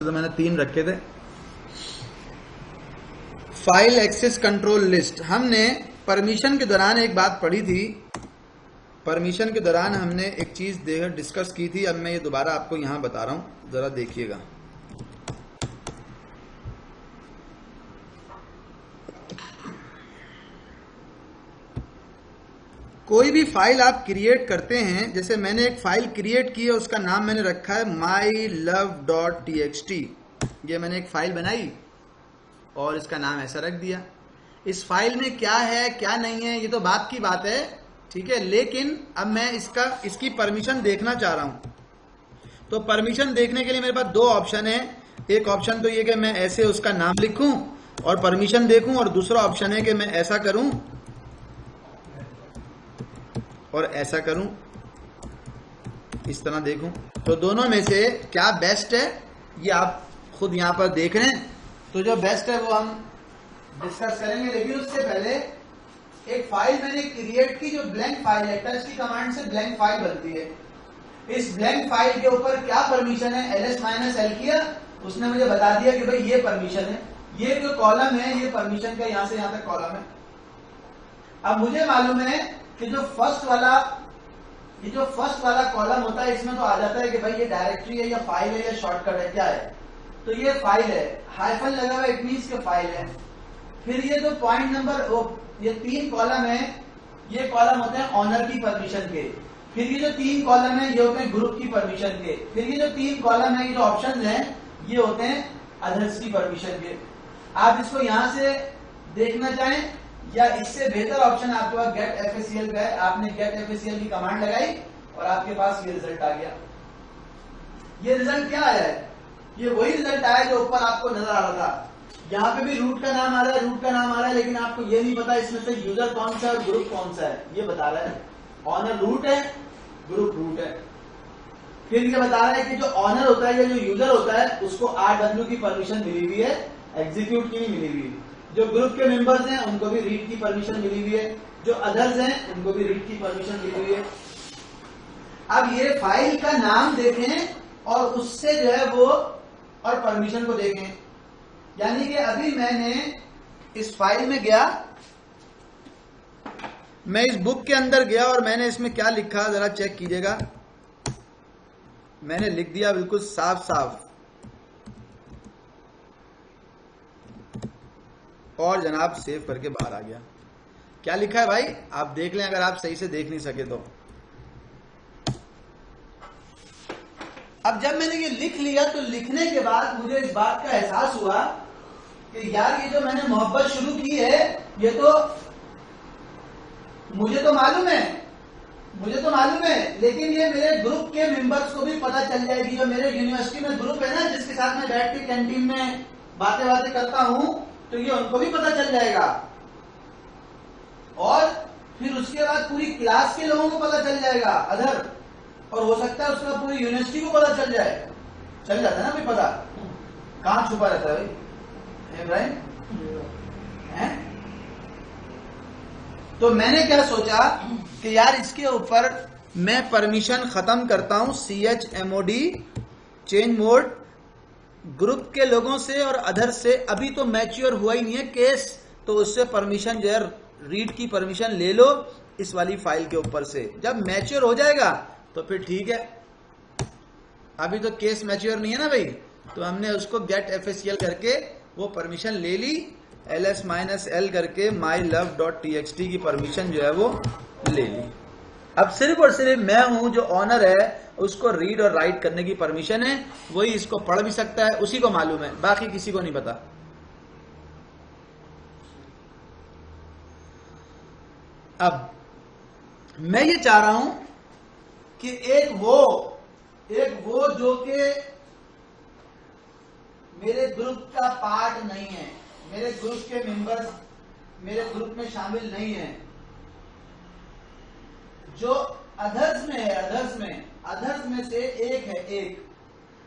तो मैंने 3 रखे थे। File access control list. हमने परमिशन के दौरान एक बात पढ़ी थी। परमिशन के दौरान हमने एक चीज डिस्कस की थी। अब मैं ये दोबारा आपको यहां बता रहा हूं, जरा देखिएगा। कोई भी फाइल आप क्रिएट करते हैं, जैसे मैंने एक फाइल क्रिएट की है, उसका नाम मैंने रखा है mylove.txt। ये मैंने एक फाइल बनाई और इसका नाम ऐसा रख दिया। इस फाइल में क्या है क्या नहीं है ये तो बात की बात है, ठीक है। लेकिन अब मैं इसकी परमिशन देखना चाह रहा हूं। तो परमिशन देखने के लिए मेरे पास 2 ऑप्शन है। एक ऑप्शन तो ये कि मैं ऐसे उसका नाम लिखूं और परमिशन देखूं, और दूसरा ऑप्शन है कि मैं ऐसा करूं और ऐसा करूं, इस तरह देखूं। तो दोनों में से क्या बेस्ट है ये आप खुद यहां पर देख रहे हैं। तो जो बेस्ट है वो हम डिस्कस करेंगे। लेकिन उससे पहले एक फाइल मैंने क्रिएट की जो ब्लैंक फाइल है। टच की कमांड से ब्लैंक फाइल बनती है। इस ब्लैंक फाइल के ऊपर क्या परमिशन है, ls-l किया, उसने मुझे बता दिया कि भाई ये परमिशन है। ये जो कॉलम है ये परमिशन का यहां से यहां तक कॉलम है। अब मुझे मालूम है कि जो फर्स्ट वाला कॉलम होता है, इसमें तो आ जाता है कि भाई ये डायरेक्टरी है या फाइल है या शॉर्टकट है, क्या है। तो ये फाइल है, हाइफन लगा हुआ, इट मींस के फाइल है। फिर ये जो पॉइंट नंबर ये 3 कॉलम है, ये कॉलम होते हैं ऑनर की परमिशन के। फिर ये जो 3 कॉलम है ये होते हैं ग्रुप की परमिशन के। फिर ये जो 3 कॉलम है, ये जो ऑप्शन है, ये होते हैं अदर्स की परमिशन के। आप इसको यहां से देखना चाहें या इससे बेहतर ऑप्शन आपके पास गेट FACL का है। आपने गेट FACL की कमांड लगाई और आपके पास ये रिजल्ट आ गया। ये रिजल्ट क्या आया है? ये वही रिजल्ट आया जो ऊपर आपको नजर आ रहा था। यहाँ पे भी रूट का नाम आ रहा है, रूट का नाम आ रहा है, लेकिन आपको ये नहीं पता इसमें से यूजर कौन सा है और ग्रुप कौन सा है। ये बता रहा है ऑनर रूट है, ग्रुप रूट है। फिर ये बता रहा है कि जो ऑनर होता है या जो यूजर होता है उसको RW की परमिशन मिली हुई है, एग्जीक्यूट की नहीं मिली हुई। जो ग्रुप के मेंबर्स हैं उनको भी रीड की परमिशन मिली हुई है, जो अदर्स हैं उनको भी रीड की परमिशन मिली हुई है। अब ये फाइल का नाम देखें और उससे जो है वो और परमिशन को देखें। यानी कि अभी मैंने इस फाइल में गया, मैं इस बुक के अंदर गया और मैंने इसमें क्या लिखा जरा चेक कीजिएगा। मैंने लिख दिया बिल्कुल साफ साफ, और जनाब सेव करके बाहर आ गया। क्या लिखा है भाई आप देख लें, अगर आप सही से देख नहीं सके तो। अब जब मैंने ये लिख लिया तो लिखने के बाद मुझे इस बात का एहसास हुआ कि यार ये जो मैंने मोहब्बत शुरू की है, ये तो मुझे तो मालूम है, लेकिन ये मेरे ग्रुप के मेंबर्स को भी पता चल जाएगी। जो मेरे यूनिवर्सिटी में ग्रुप है ना, जिसके साथ मैं बैठ के कैंटीन में बातें करता हूं, तो ये उनको भी पता चल जाएगा। और फिर उसके बाद पूरी क्लास के लोगों को पता चल जाएगा अदर, और हो सकता है उसका पूरी यूनिवर्सिटी को पता चल जाए। चल जाता है ना भाई पता, कहां छुपा रहता है भाई इब्राहिम है। तो मैंने क्या सोचा कि यार इसके ऊपर मैं परमिशन खत्म करता हूं, chmod चेंज मोड ग्रुप के लोगों से और अदर से। अभी तो मैच्योर हुआ ही नहीं है केस, तो उससे परमिशन जो है रीड की परमिशन ले लो इस वाली फाइल के ऊपर से। जब मैच्योर हो जाएगा तो फिर ठीक है। अभी तो केस मैच्योर नहीं है ना भाई, तो हमने उसको गेट FACL करके वो परमिशन ले ली, ls-l करके mylove.txt की परमिशन जो है वो ले ली। अब सिर्फ और सिर्फ मैं हूं जो ऑनर है, उसको रीड और राइट करने की परमिशन है। वही इसको पढ़ भी सकता है, उसी को मालूम है, बाकी किसी को नहीं पता। अब मैं ये चाह रहा हूं कि एक वो जो कि मेरे ग्रुप का पार्ट नहीं है, मेरे ग्रुप के मेंबर्स मेरे ग्रुप में शामिल नहीं है, जो अदर्स में है, अदर्स में से एक है। एक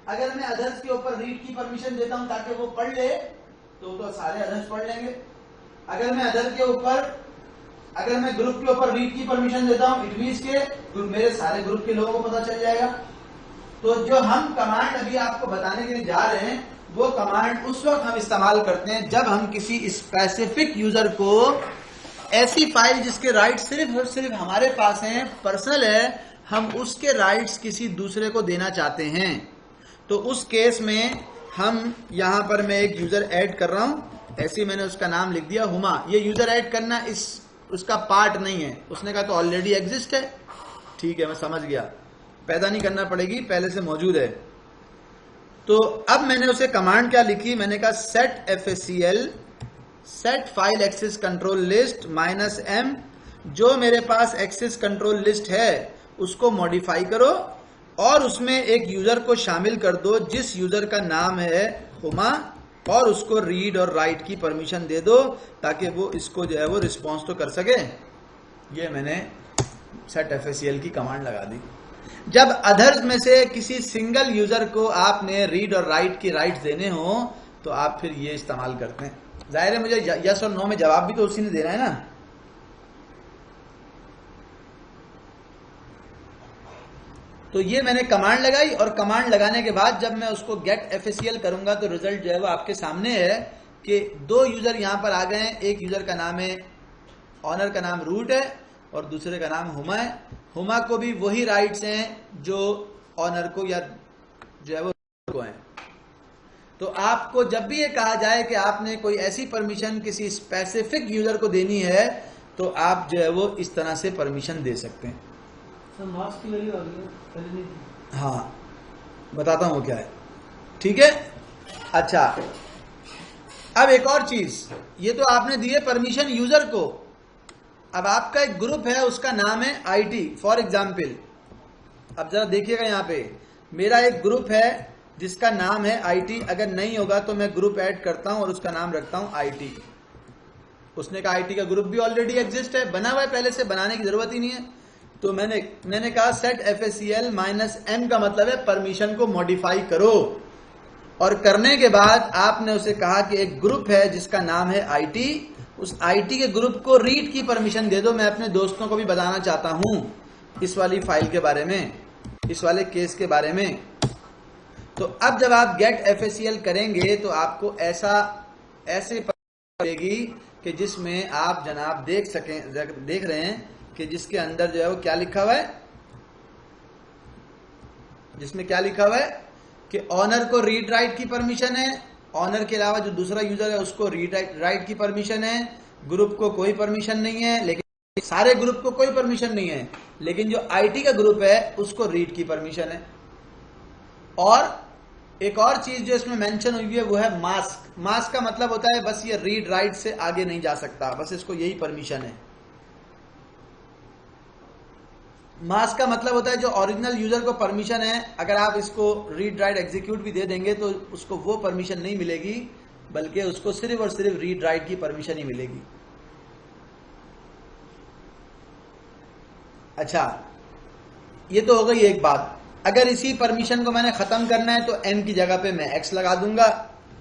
अगर मैं अदर्स के ऊपर रीड की परमिशन देता हूं ताकि वो पढ़ ले, तो सारे अदर्स पढ़ लेंगे। अगर मैं ग्रुप के ऊपर रीड की परमिशन देता हूं, इट मींस के मेरे सारे ग्रुप के लोगों को पता चल जाएगा। तो जो हम कमांड अभी आपको बताने के लिए जा रहे हैं वो कमांड उस वक्त हम इस्तेमाल करते हैं जब हम किसी स्पेसिफिक यूजर को ऐसी फाइल जिसके राइट सिर्फ और सिर्फ हमारे पास हैं, पर्सनल है, हम उसके राइट्स किसी दूसरे को देना चाहते हैं। तो उस केस में हम यहां पर मैं एक यूजर ऐड कर रहा हूं, ऐसे ही मैंने उसका नाम लिख दिया हुमा। ये यूजर ऐड करना उसका पार्ट नहीं है, उसने कहा तो ऑलरेडी एग्जिस्ट है, ठीक है मैं समझ गया, पैदा नहीं करना पड़ेगी, पहले से मौजूद है। तो अब मैंने उसे कमांड क्या लिखी, मैंने कहा set FACL set file access control list -m, जो मेरे पास एक्सेस कंट्रोल लिस्ट है उसको मॉडिफाई करो और उसमें एक यूजर को शामिल कर दो जिस यूजर का नाम है हुमा, और उसको रीड और राइट की परमिशन दे दो ताकि वो इसको जो है वो रिस्पॉन्स तो कर सके। ये मैंने सेट FACL की कमांड लगा दी। जब अदर्स में से किसी सिंगल यूजर को आपने रीड और राइट की राइट्स देने हो तो आप फिर ये इस्तेमाल करते हैं। जाहिर है मुझे यस और नो में जवाब भी तो उसी ने देना है ना। तो ये मैंने कमांड लगाई और कमांड लगाने के बाद जब मैं उसको गेट FACL करूंगा तो रिजल्ट जो है वो आपके सामने है कि दो यूजर यहां पर आ गए हैं। एक यूजर का नाम है, ऑनर का नाम रूट है और दूसरे का नाम हुमा है। हुमा को भी वही राइट्स हैं जो ऑनर को या जो है वो को हैं। तो आपको जब भी ये कहा जाए कि आपने कोई ऐसी परमिशन किसी स्पेसिफिक यूजर को देनी है तो आप जो है वो इस तरह से परमिशन दे सकते हैं। मार्क्स की वैल्यू आ गई है, पहले नहीं थी। हाँ बताता हूं क्या है, ठीक है। अच्छा अब एक और चीज, ये तो आपने दिए परमिशन यूजर को, अब आपका एक ग्रुप है उसका नाम है IT फॉर एग्जाम्पल। अब जरा देखिएगा यहाँ पे मेरा एक ग्रुप है जिसका नाम है IT, अगर नहीं होगा तो मैं ग्रुप ऐड करता हूं और उसका नाम रखता हूं IT। उसने कहा IT का ग्रुप भी ऑलरेडी एग्जिस्ट है, बना हुआ है, पहले से बनाने की जरूरत ही नहीं है। तो मैंने कहा सेट FACL -m का मतलब है परमिशन को मॉडिफाई करो, और करने के बाद आपने उसे कहा कि एक ग्रुप है जिसका नाम है IT, उस IT के ग्रुप को रीड की परमिशन दे दो। मैं अपने दोस्तों को भी बताना चाहता हूं इस वाली फाइल के बारे में, इस वाले केस के बारे में। तो अब जब आप गेट FACL करेंगे तो आपको ऐसे पड़ेगी कि जिसमें आप जनाब देख रहे हैं कि जिसके अंदर जो है वो क्या लिखा हुआ है, जिसमें क्या लिखा हुआ है कि ऑनर को रीड राइट की परमिशन है, ऑनर के अलावा जो दूसरा यूजर है उसको रीड राइट की परमिशन है, ग्रुप को कोई परमिशन नहीं है, लेकिन सारे ग्रुप को कोई परमिशन नहीं है, लेकिन जो IT का ग्रुप है उसको रीड की परमिशन है। और एक और चीज जो इसमें मेंशन हुई है वो है मास्क। मास्क का मतलब होता है बस ये रीड राइट से आगे नहीं जा सकता, बस इसको यही परमिशन है। मास्क का मतलब होता है जो ओरिजिनल यूजर को परमिशन है, अगर आप इसको रीड राइट एग्जीक्यूट भी दे देंगे तो उसको वो परमिशन नहीं मिलेगी, बल्कि उसको सिर्फ और सिर्फ रीड राइट की परमिशन ही मिलेगी। अच्छा ये तो हो गई एक बात। अगर इसी परमिशन को मैंने खत्म करना है तो m की जगह पे मैं x लगा दूंगा।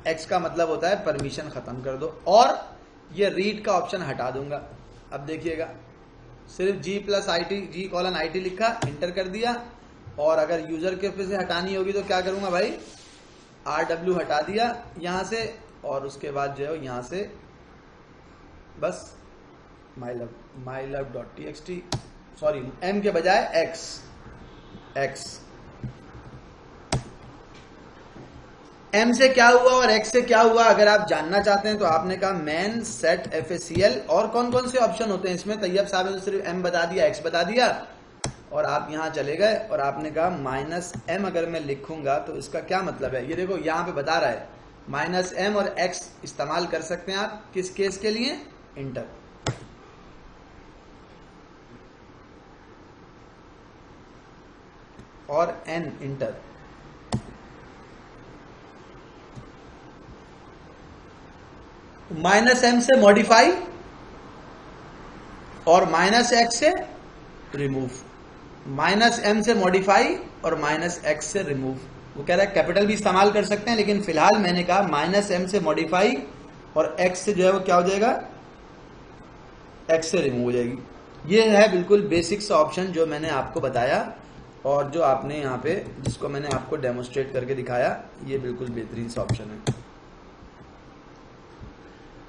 x का मतलब होता है परमिशन खत्म कर दो, और ये रीड का ऑप्शन हटा दूंगा। अब देखिएगा सिर्फ G+IT लिखा, इंटर कर दिया, और अगर यूजर के ऊपर से हटानी होगी तो क्या करूंगा भाई, RW हटा दिया यहां से, और उसके बाद जो है यहां से बस mylove.txt, सॉरी m के बजाय x। m से क्या हुआ और x से क्या हुआ अगर आप जानना चाहते हैं तो आपने कहा मैन सेट FACL, और कौन कौन से ऑप्शन होते हैं इसमें, तैयब साहब ने तो सिर्फ m बता दिया, x बता दिया, और आप यहां चले गए और आपने कहा -m अगर मैं लिखूंगा तो इसका क्या मतलब है। ये देखो यहां पे बता रहा है -m और x इस्तेमाल कर सकते हैं आप किस केस के लिए, इंटर। और n इंटर। -m से मॉडिफाई और -x से रिमूव, -m से मॉडिफाई और -x से रिमूव। वो कह रहा है कैपिटल भी इस्तेमाल कर सकते हैं, लेकिन फिलहाल मैंने कहा -m से मॉडिफाई और x से जो है वो क्या हो जाएगा, x से रिमूव हो जाएगी। ये है बिल्कुल बेसिक सा ऑप्शन जो मैंने आपको बताया। और जो आपने यहाँ पे जिसको मैंने आपको डेमोस्ट्रेट करके दिखाया, ये बिल्कुल बेहतरीन सा ऑप्शन है।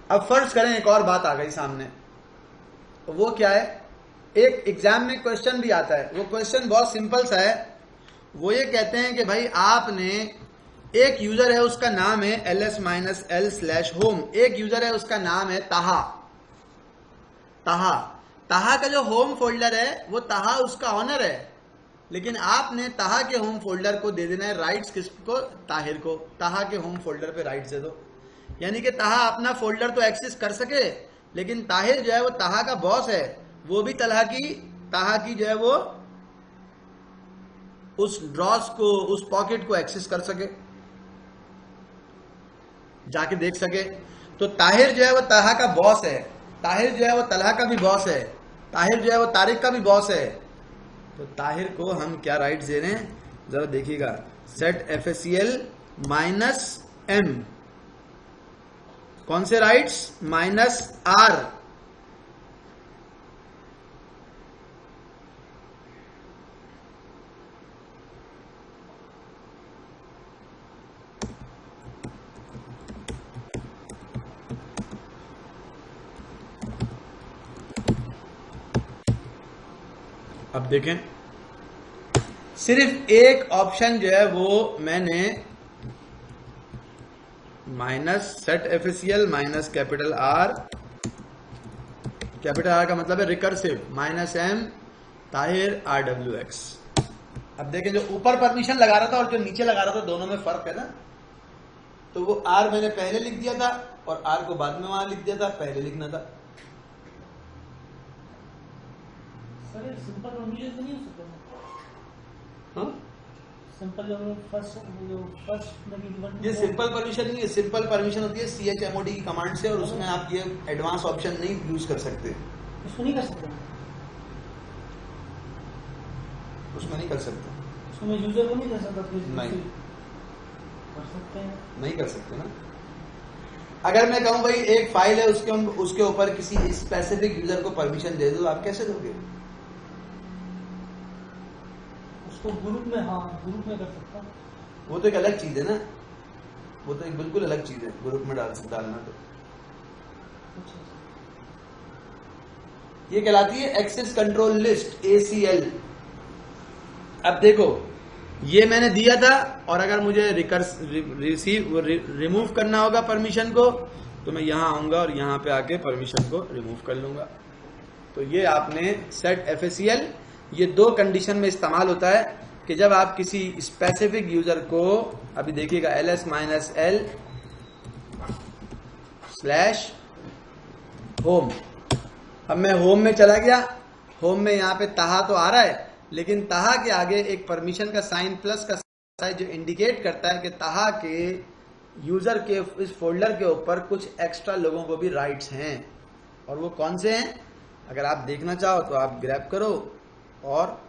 अब फर्ज करें एक और बात आ गई सामने, वो क्या है, एक एग्जाम में क्वेश्चन भी आता है, वो क्वेश्चन बहुत सिंपल सा है। वो ये कहते हैं कि भाई आपने, एक यूजर है उसका नाम है ls-l/home, एक यूजर है उसका नाम है ताहा। ताहा का जो होम फोल्डर है वो ताहा उसका ऑनर है, लेकिन आपने ताहा के होम फोल्डर को दे देना है राइट्स किसको, ताहिर को। ताहा के होम फोल्डर पे राइट्स दे दो, यानी कि ताहा अपना फोल्डर तो एक्सेस कर सके, लेकिन ताहिर जो है वो ताहा का बॉस है, वो भी ताहा की जो है वो उस ड्रॉस को, उस पॉकेट को एक्सेस कर सके, जाके देख सके। तो ताहिर जो है वो ताहा का बॉस है, ताहिर जो है वो तलहा का भी बॉस है, ताहिर जो है वो तारिक का भी बॉस है। तो ताहिर को हम क्या राइट्स दे रहे हैं, जरा देखिएगा, सेट FACL -M, कौन से राइट्स, -R। अब देखें, सिर्फ एक ऑप्शन जो है वो मैंने set FACL -R, capital R का मतलब है रिकर्सिव, -M ताहिर RWX। अब देखें, जो ऊपर परमिशन लगा रहा था और जो नीचे लगा रहा था, दोनों में फर्क है ना। तो वो R मैंने पहले लिख दिया था और R को बाद में वहां लिख दिया था, पहले लिखना था। सर ये सिंपल परमिशन तो नहीं हो सकता? हाँ, सिंपल जो फर्स्ट में ये सिंपल परमिशन नहीं है, सिंपल परमिशन होती है chmod की कमांड से, और उसमें आप ये एडवांस ऑप्शन नहीं यूज कर सकते, उसको नहीं कर सकते, उसमें नहीं कर सकते, उसमें यूजर को नहीं कर सकता, नहीं कर सकते हैं, नहीं कर सकते ना। अगर मैं कहूं भाई एक फाइल है, उसके ऊपर किसी स्पेसिफिक यूजर को परमिशन दे दो, आप कैसे दोगे? उसको ग्रुप में, हाँ ग्रुप में कर सकता हूँ। वो तो एक अलग चीज है ना, वो तो एक बिल्कुल अलग चीज है, ग्रुप में डालना। तो ये कहलाती है एक्सेस कंट्रोल लिस्ट, ACL। अब देखो, ये मैंने दिया था, और अगर मुझे रिमूव करना होगा परमिशन को, तो मैं यहां आऊंगा और यहां पे आके परमिशन को रिमूव कर लूंगा। तो ये आपने सेट FACL, ये दो कंडीशन में इस्तेमाल होता है कि जब आप किसी स्पेसिफिक यूजर को, अभी देखिएगा ls-l/home, अब मैं होम में चला गया, होम में यहाँ पे ताहा तो आ रहा है, लेकिन ताहा के आगे एक परमिशन का साइन, प्लस का साइन, जो इंडिकेट करता है कि ताहा के यूजर के इस फोल्डर के ऊपर कुछ एक्स्ट्रा लोगों को भी राइट्स हैं। और वो कौन से हैं, अगर आप देखना चाहो तो आप ग्रैब करो और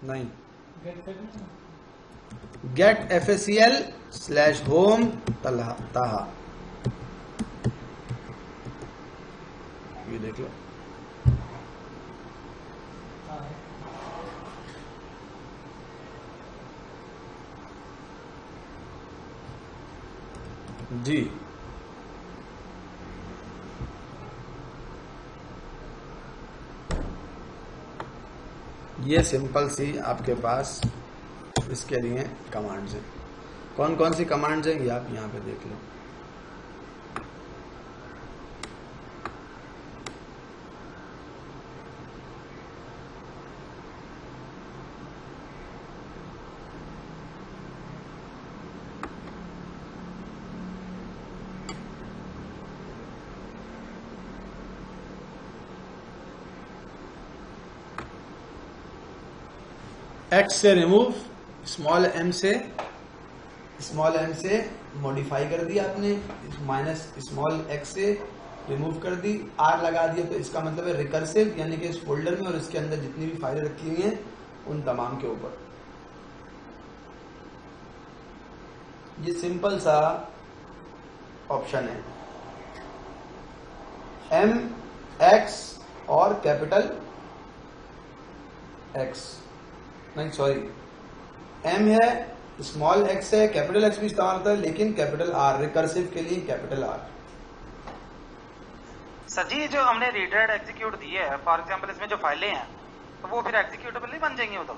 नहीं, गेट FACL/home ताहा, ये देख लो। जी, ये सिंपल सी आपके पास इसके लिए कमांड्स हैं। कौन कौन सी कमांड्स हैं ये आप यहाँ पे देख लो। X से रिमूव, स्मॉल m से मॉडिफाई कर दिया आपने, -x से रिमूव कर दी, R लगा दिया, तो इसका मतलब है रिकर्सिव, यानी कि इस फोल्डर में और इसके अंदर जितनी भी फाइलें रखी हुई हैं उन तमाम के ऊपर। ये सिंपल सा ऑप्शन है। एम एक्स और कैपिटल एक्स, नहीं सॉरी, एम है, स्मॉल एक्स है, कैपिटल एक्स भी इस्तेमाल होता है, लेकिन कैपिटल आर, रिकर्सिव के लिए कैपिटल आर। सर जी जो हमने रीड एग्जीक्यूट दी है, फॉर एग्जांपल इसमें जो फाइलें हैं तो वो फिर एग्जीक्यूटेबल नहीं बन जाएंगी वो तो?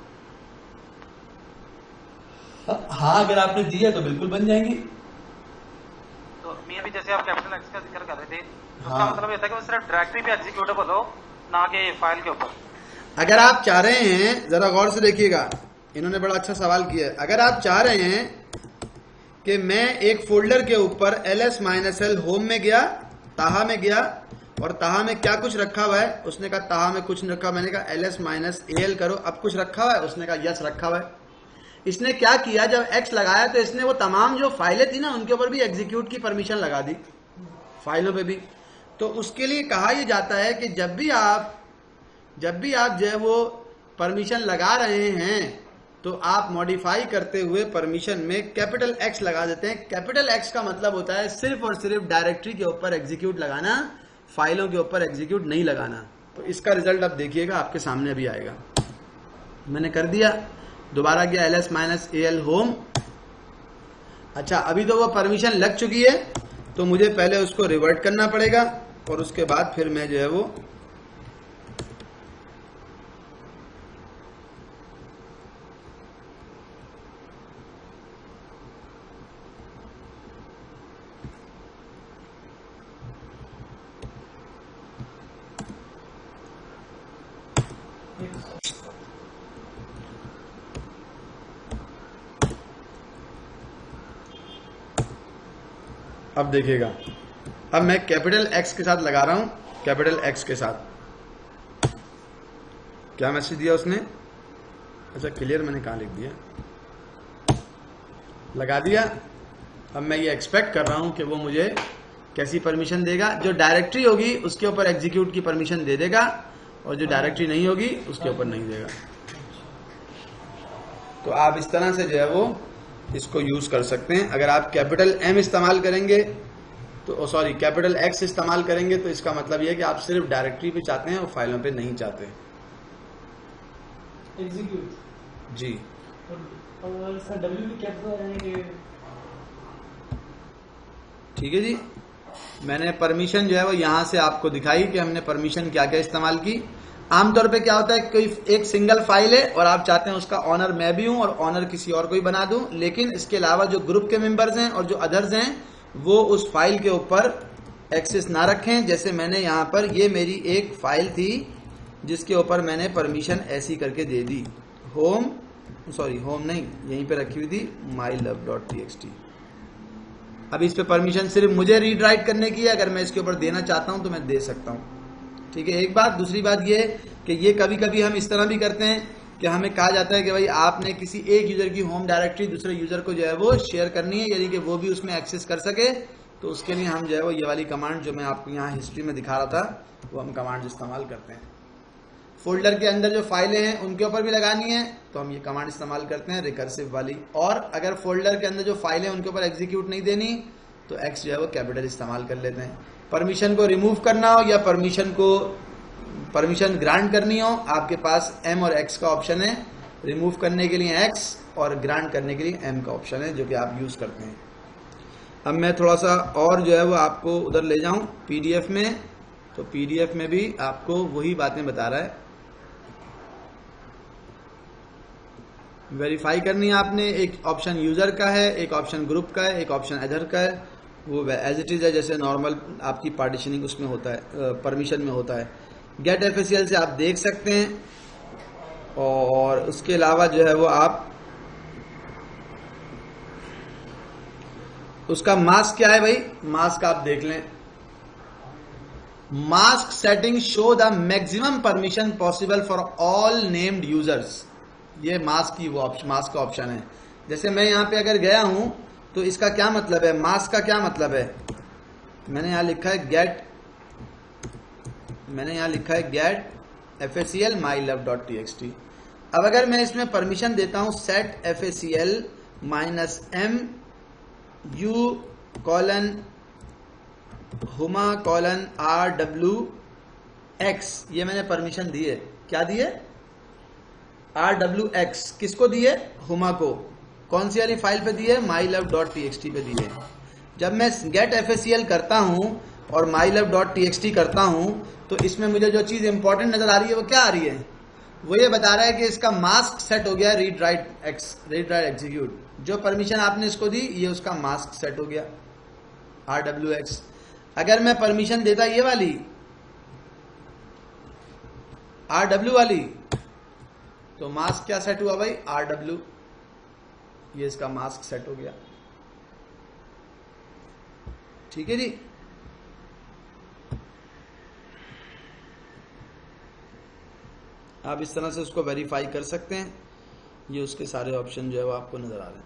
हाँ, अगर आपने दी है तो बिल्कुल बन जाएंगी। तो मैं भी जैसे आप कैपिटल एक्स का जिक्र कर रहे थे, उसका हाँ। मतलब ये था कि वो सिर्फ डायरेक्टरी पे एग्जीक्यूटेबल हो, ना कि फाइल के ऊपर। अगर आप चाह रहे हैं, जरा गौर से देखिएगा, इन्होंने बड़ा अच्छा सवाल किया है। अगर आप चाह रहे हैं कि मैं एक फोल्डर के ऊपर ls-l होम में गया, ताहा में गया, और ताहा में क्या कुछ रखा हुआ है, उसने कहा ताहा में कुछ नहीं रखा, मैंने कहा ls-al करो, अब कुछ रखा हुआ है, उसने कहा यस रखा हुआ है। इसने क्या किया, जब x लगाया तो इसने वो तमाम जो फाइलें थी ना उनके ऊपर भी एग्जीक्यूट की परमिशन लगा दी, फाइलों पे भी। तो उसके लिए कहा यह जाता है कि जब भी आप जो है वो परमिशन लगा रहे हैं तो आप मॉडिफाई करते हुए परमिशन में कैपिटल एक्स लगा देते हैं। कैपिटल एक्स का मतलब होता है सिर्फ और सिर्फ डायरेक्टरी के ऊपर एग्जीक्यूट लगाना, फाइलों के ऊपर एग्जीक्यूट नहीं लगाना। तो इसका रिजल्ट अब देखिएगा, आपके सामने अभी आएगा। मैंने कर दिया, दोबारा गया ls-al होम। अच्छा, अभी तो वो परमिशन लग चुकी है, तो मुझे पहले उसको रिवर्ट करना पड़ेगा और उसके बाद फिर मैं जो है वो अब देखिएगा, अब मैं कैपिटल एक्स के साथ लगा रहा हूं, कैपिटल एक्स के साथ क्या मैसेज दिया उसने, अच्छा क्लियर मैंने कहाँ लिख दिया, लगा दिया। अब मैं ये एक्सपेक्ट कर रहा हूं कि वो मुझे कैसी परमिशन देगा, जो डायरेक्टरी होगी उसके ऊपर एग्जीक्यूट की परमिशन दे देगा, और जो डायरेक्टरी नहीं होगी उसके ऊपर नहीं देगा। तो आप इस तरह से जो है वो इसको यूज कर सकते हैं। अगर आप कैपिटल एम इस्तेमाल करेंगे तो सॉरी कैपिटल एक्स इस्तेमाल करेंगे तो इसका मतलब यह है कि आप सिर्फ डायरेक्टरी पे चाहते हैं और फाइलों पे नहीं चाहते। एग्जीक्यूट जी, और इसका डब्ल्यू भी कैपिटल यानी ठीक है जी। मैंने परमिशन जो है वो यहां से आपको दिखाई कि हमने परमिशन क्या क्या इस्तेमाल की। आमतौर पे क्या होता है, कोई एक सिंगल फाइल है और आप चाहते हैं उसका ऑनर मैं भी हूं और ऑनर किसी और को ही बना दूं, लेकिन इसके अलावा जो ग्रुप के मेंबर्स हैं और जो अदर्स हैं वो उस फाइल के ऊपर एक्सेस ना रखें। जैसे मैंने यहाँ पर, ये मेरी एक फाइल थी जिसके ऊपर मैंने परमिशन ऐसी करके दे दी, होम नहीं, यहीं पे रखी हुई थी mylove.txt। अब इस पे परमिशन सिर्फ मुझे रीड राइट करने की है, अगर मैं इसके ऊपर देना चाहता हूं तो मैं दे सकता हूं। ठीक है, एक बात। दूसरी बात ये कि ये कभी कभी हम इस तरह भी करते हैं कि हमें कहा जाता है कि भाई आपने किसी एक यूजर की होम डायरेक्टरी दूसरे यूजर को जो है वो शेयर करनी है, यानी कि वो भी उसमें एक्सेस कर सके। तो उसके लिए हम जो है वो ये वाली कमांड जो मैं आपको यहाँ हिस्ट्री में दिखा रहा था वो हम कमांड इस्तेमाल करते हैं। फोल्डर के अंदर जो फाइलें हैं उनके ऊपर भी लगानी है तो हम ये कमांड इस्तेमाल करते हैं, रिकर्सिव वाली। और अगर फोल्डर के अंदर जो फाइलें उनके ऊपर एग्जीक्यूट नहीं देनी तो एक्स जो है वो कैपिटल इस्तेमाल कर लेते हैं। परमिशन को रिमूव करना हो या परमिशन ग्रांट करनी हो, आपके पास एम और एक्स का ऑप्शन है। रिमूव करने के लिए एक्स और ग्रांट करने के लिए एम का ऑप्शन है, जो कि आप यूज करते हैं। अब मैं थोड़ा सा और जो है वो आपको उधर ले जाऊं पीडीएफ में, तो पीडीएफ में भी आपको वही बातें बता रहा है। वेरीफाई करनी है आपने, एक ऑप्शन यूजर का है, एक ऑप्शन ग्रुप का है, एक ऑप्शन अदर का है। वो एज इट इज है जैसे नॉर्मल आपकी पार्टीशनिंग उसमें होता है, परमिशन में होता है। गेट एफएसीएल से आप देख सकते हैं। और उसके अलावा जो है वो आप उसका मास्क क्या है भाई, मास्क आप देख लें। Mask setting show the maximum permission possible for all named users. ये मास्क की वो मास्क का ऑप्शन है। जैसे मैं यहां पे अगर गया हूं तो इसका क्या मतलब है, मास्क का क्या मतलब है, मैंने यहां लिखा है गेट facl mylove.txt। अब अगर मैं इसमें परमिशन देता हूं set facl -m u : Huma colon RWX, ये मैंने परमिशन दी है। क्या दी है? RWX किसको दी है? हुमा को। कौन सी वाली फाइल पे दी है? mylove.txt पे दी है। जब मैं get FACL करता हूं और mylove.txt करता हूं तो इसमें मुझे जो चीज इंपॉर्टेंट नजर आ रही है वो क्या आ रही है? वो ये बता रहा है कि इसका मास्क सेट हो गया रीड राइट एग्जीक्यूट। जो परमिशन आपने इसको दी ये उसका मास्क सेट हो गया RWX। अगर मैं परमिशन देता ये वाली RW वाली तो मास्क क्या सेट हुआ भाई? RW, ये इसका मास्क सेट हो गया। ठीक है जी। आप इस तरह से उसको वेरीफाई कर सकते हैं। ये उसके सारे ऑप्शन जो है वो आपको नजर आ रहे हैं।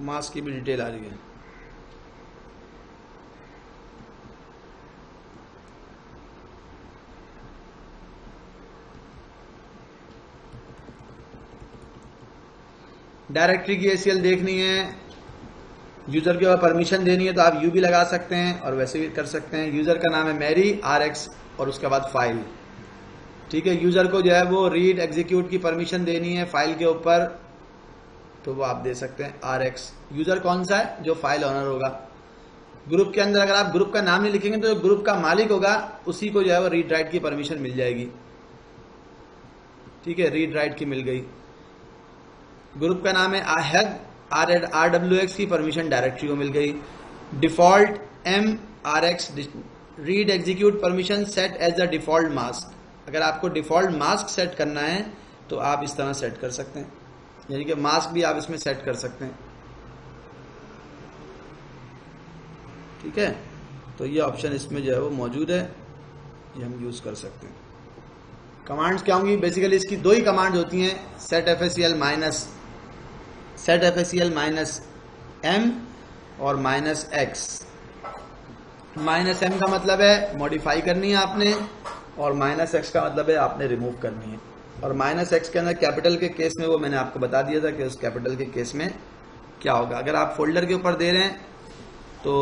मास्क की भी डिटेल आ रही है। डायरेक्टरी की ACL देखनी है, यूजर के बाद परमिशन देनी है तो आप यू भी लगा सकते हैं और वैसे भी कर सकते हैं। यूजर का नाम है मैरी RX और उसके बाद फाइल। ठीक है, यूजर को जो है वो रीड एग्जीक्यूट की परमिशन देनी है फाइल के ऊपर तो वो आप दे सकते हैं RX। यूजर कौन सा है? जो फाइल ऑनर होगा। ग्रुप के अंदर अगर आप ग्रुप का नाम नहीं लिखेंगे तो जो ग्रुप का मालिक होगा उसी को जो है वो रीड राइट की परमिशन मिल जाएगी। ठीक है, रीड राइट की मिल गई। ग्रुप का नाम है RWX की परमिशन डायरेक्टरी को मिल गई। Default MRX read execute permission set as the default mask. अगर आपको डिफॉल्ट मास्क सेट करना है तो आप इस तरह सेट कर सकते हैं, यानी कि मास्क भी आप इसमें सेट कर सकते हैं। ठीक है, तो ये ऑप्शन इसमें जो है वो मौजूद है, ये हम यूज कर सकते हैं। कमांड्स क्या होंगी? बेसिकली इसकी दो ही कमांड्स होती हैं, सेट FACL -m और -x। -m का मतलब है मॉडिफाई करनी है आपने और -x का मतलब है आपने रिमूव करनी है। और -x के अंदर कैपिटल के केस में वो मैंने आपको बता दिया था कि उस कैपिटल के केस में क्या होगा। अगर आप फोल्डर के ऊपर दे रहे हैं तो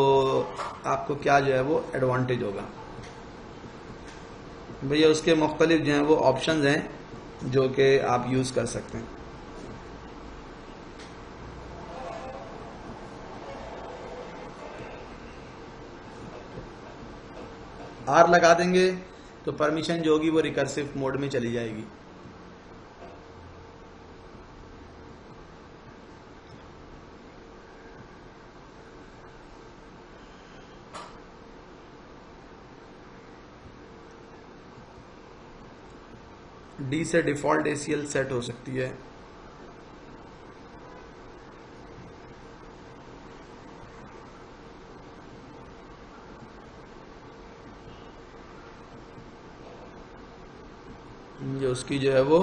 आपको क्या जो है वो एडवांटेज होगा। भैया उसके मुख्तलिफ जो हैं वो ऑप्शंस हैं जो कि आप यूज कर सकते हैं। R लगा देंगे तो परमिशन जो होगी वो रिकर्सिव मोड में चली जाएगी। D से डिफॉल्ट ACL सेट हो सकती है। जो उसकी जो है वो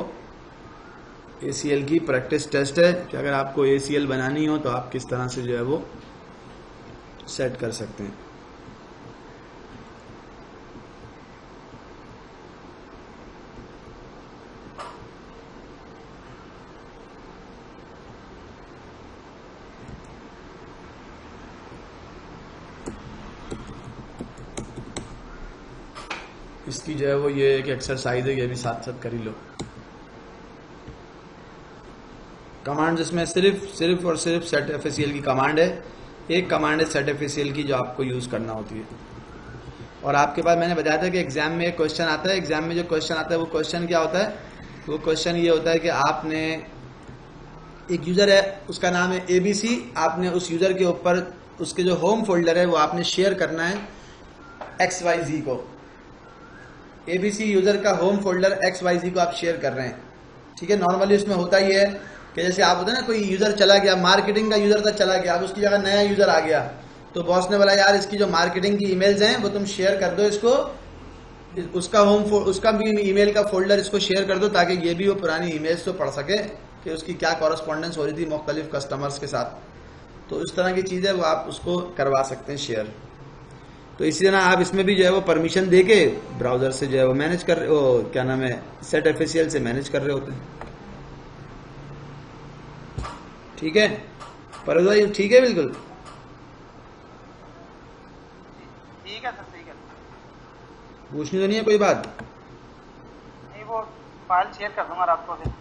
ACL की प्रैक्टिस टेस्ट है कि अगर आपको ACL बनानी हो तो आप किस तरह से जो है वो सेट कर सकते हैं। इसकी जो है वो ये एक एक्सरसाइज है, ये भी साथ साथ कर ही लो। कमांड जिसमें सिर्फ और सिर्फ सेट FACL की कमांड है। एक कमांड है सेट FACL की जो आपको यूज करना होती है। और आपके पास मैंने बताया था कि एग्जाम में एक क्वेश्चन आता है। एग्जाम में जो क्वेश्चन आता है वो क्वेश्चन क्या होता है? वो क्वेश्चन ये होता है कि आपने एक यूजर है, उसका नाम है ABC। आपने उस यूजर के ऊपर उसके जो होम फोल्डर है वो आपने शेयर करना है XYZ को। ABC यूजर का होम फोल्डर XYZ को आप शेयर कर रहे हैं। ठीक है, नॉर्मली उसमें होता ही है कि जैसे आप होता है ना, कोई यूजर चला गया, मार्केटिंग का यूजर था चला गया, अब उसकी जगह नया यूजर आ गया तो बॉस ने बोला यार इसकी जो मार्केटिंग की ईमेल्स हैं वो तुम शेयर कर दो इसको, उसका भी ईमेल का फोल्डर इसको शेयर कर दो ताकि ये भी वो पुरानी ईमेल्स तो पढ़ सके कि उसकी क्या कॉरेस्पॉन्डेंस हो रही थी मुख्तलिफ कस्टमर्स के साथ। तो इस तरह की चीज़ है वो आप उसको करवा सकते हैं शेयर। तो तो इसी तरह आप इसमें भी जो है वो परमिशन देके ब्राउजर से जो है वो मैनेज कर वो क्या नाम है सेट FACL से मैनेज कर रहे होते हैं। ठीक है परवेज भाई, ठीक है बिल्कुल। ठीक है सर, ठीक है। पूछनी तो नहीं है कोई बात? नहीं, वो फाइल शेयर कर दूंगा आपको फिर।